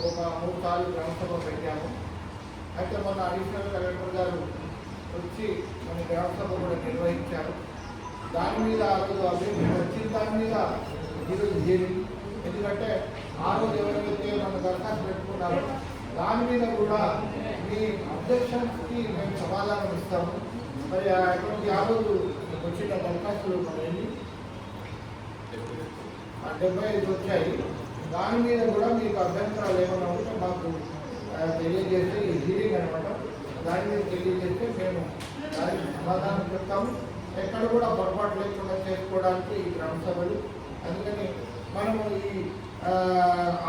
ఒక 3 సార్లు గ్రామసభ పెట్టాము. అయితే మన అడిషనల్ కలెక్టర్ గారు వచ్చి మన గ్రామసభ కూడా నిర్వహించారు. దాని మీద ఆ రోజు అభివృద్ధి వచ్చిన దాని మీద ఈరోజు చేరింది. ఎందుకంటే ఆ రోజు ఎవరైతే మన దరఖాస్తు పెట్టుకున్నారో దాని మీద కూడా మీ అబ్జెక్షన్స్కి మేము సమాధానం ఇస్తాము. మరి అటువంటి ఆ రోజు వచ్చిన దరఖాస్తులు మనకి 75 వచ్చాయి. దాని మీద కూడా మీకు అభ్యంతరాలు ఏమైనా ఉంటే మాకు తెలియజేస్తే ఈ హీరింగ్ అనమాట, దాని మీద తెలియజేస్తే మేము దానికి సమాధానం చెప్తాము. ఎక్కడ కూడా పొరపాటు లేకుండా చేసుకోవడానికి ఈ గ్రామ సభలు. అందుకని మనము ఈ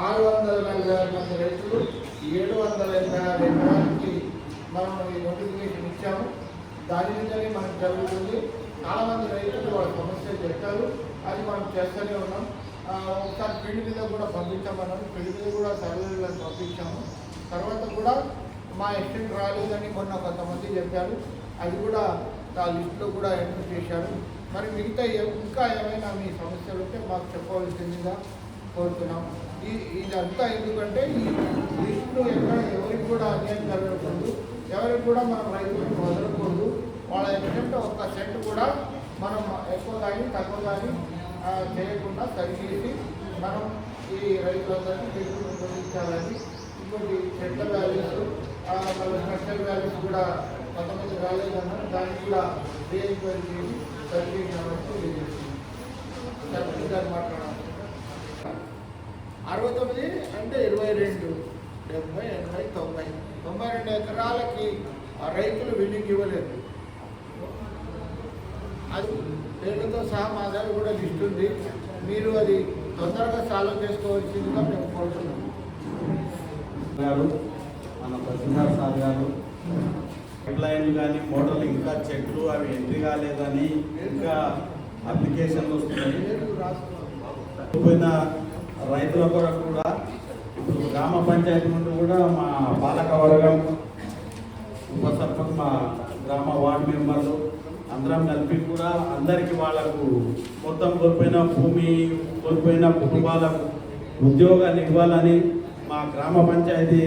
646 మంది రైతులు 786 ఎకరాలకి మనం ఈ నోటిఫికేషన్ ఇచ్చాము. దాని మీదనే మనకు జరుగుతుంది. చాలామంది రైతులు వాళ్ళ సమస్యలు చెప్పారు, అది మనం చేస్తూనే ఉన్నాం. ఒకసారి ఫీల్డ్ మీద కూడా పంపించామన్నాము, ఫీల్డ్ మీద కూడా సర్వేలను పంపించాము. తర్వాత కూడా మా ఎక్స్టెంట్ రాలేదని కొంతమంది చెప్పారు, అది కూడా ఆ లిస్టులో కూడా ఎంట్రీ చేశారు. మరి మిగతా ఇంకా ఏమైనా మీ సమస్యలు ఉంటే మాకు చెప్పవలసిందిగా కోరుతున్నాం. ఇదంతా ఎందుకంటే ఈ లిస్టులు ఎక్కడ ఎవరికి కూడా అన్యాయం జరగకూడదు, ఎవరికి కూడా మనం రైతులను వదలకూడదు. వాళ్ళ ఏంటంటే ఒక్క సెంట్ కూడా మనం ఎక్కువ కానీ తక్కువ కానీ చేయకుండా సరిచేసి మనం ఈ రైతులందరినీ పెట్టుకుని ఉపయోగించాలని. ఇంకోటి చెట్ల వ్యాల్యూస్ మళ్ళీ స్పెషల్ వ్యాల్యూస్ కూడా కొంతమంది రాలేదన్నారు, దాన్ని కూడా రీఎంక్వైరీ చేసి సరిచేసినామని తెలియజేస్తుంది. సర్పంచ్ గారు మాట్లాడాలి. 69 అంటే 22, 70, 80, 92 ఎకరాలకి రైతులు బిల్డింగ్ ఇవ్వలేదు. అది పేరుతో సహా మా దగ్గర కూడా లిస్ట్ ఉంది. మీరు అది తొందరగా సాల్వ్ చేసుకోవాల్సిందిగా మేము కోరుతున్నాం. మన ప్రసిద్ధార్ సార్ గారు పైప్ లైన్లు కానీ మోటార్లు ఇంకా చెట్లు అవి ఎంట్రీ కాలేదని ఇంకా అప్లికేషన్లు వస్తున్నాయి. పోయిన రైతుల కొరకు కూడా ఇప్పుడు గ్రామ పంచాయతీ నుండి కూడా మా పాలక వర్గం, ఉప సర్పంచ్, మా గ్రామ వార్డు మెంబర్లు అందరం కలిపి కూడా అందరికీ వాళ్ళకు మొత్తం కోల్పోయిన భూమి కోల్పోయిన కుటుంబాలకు ఉద్యోగాలు ఇవ్వాలని మా గ్రామ పంచాయతీ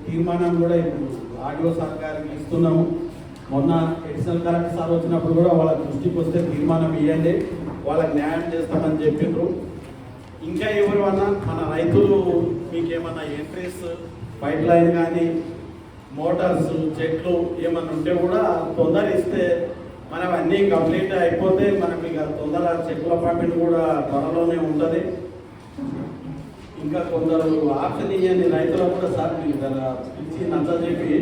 తీర్మానం కూడా ఇప్పుడు ఆడియో సహకారికి ఇస్తున్నాము. మొన్న అడిషనల్ కలెక్టర్ సార్ వచ్చినప్పుడు కూడా వాళ్ళ దృష్టికి వస్తే తీర్మానం ఇవ్వండి, వాళ్ళకి న్యాయం చేస్తామని చెప్పిండ్రు. ఇంకా ఎవరివన్నా మన రైతులు మీకేమన్నా ఎంట్రీస్ పైప్ లైన్ కానీ మోటార్స్ చెట్లు ఏమన్నా ఉంటే కూడా తొందర ఇస్తే మనం అన్నీ కంప్లీట్ అయిపోతే మనకి ఇక తొందర చెక్కుల పంపిణీ కూడా త్వరలోనే ఉంటుంది. ఇంకా కొందరు ఆప్షన్ ఇవ్వని రైతులకు కూడా సార్ మీరు పిలిచి నచ్చజెప్పి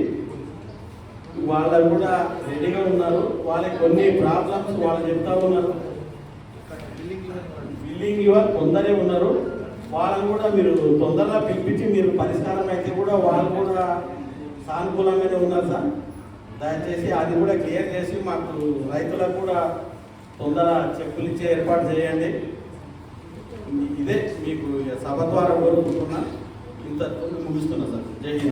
వాళ్ళు కూడా రెడీగా ఉన్నారు. వాళ్ళకి కొన్ని ప్రాబ్లమ్స్ వాళ్ళు చెప్తా ఉన్నారు. బిల్లింగ్ ఇవ్వాలి కొందరే ఉన్నారు, వాళ్ళని కూడా మీరు తొందరగా పిలిపించి మీరు పరిష్కారం అయితే కూడా వాళ్ళు కూడా సానుకూలంగానే ఉన్నారు సార్. దయచేసి అది కూడా క్లియర్ చేసి మాకు రైతులకు కూడా తొందర చెక్కులు ఇచ్చే ఏర్పాటు చేయండి. ఇదే మీకు సభ ద్వారా కోరుకుంటున్నా. ఇంత ముగిస్తున్నా సార్. జై హింద్.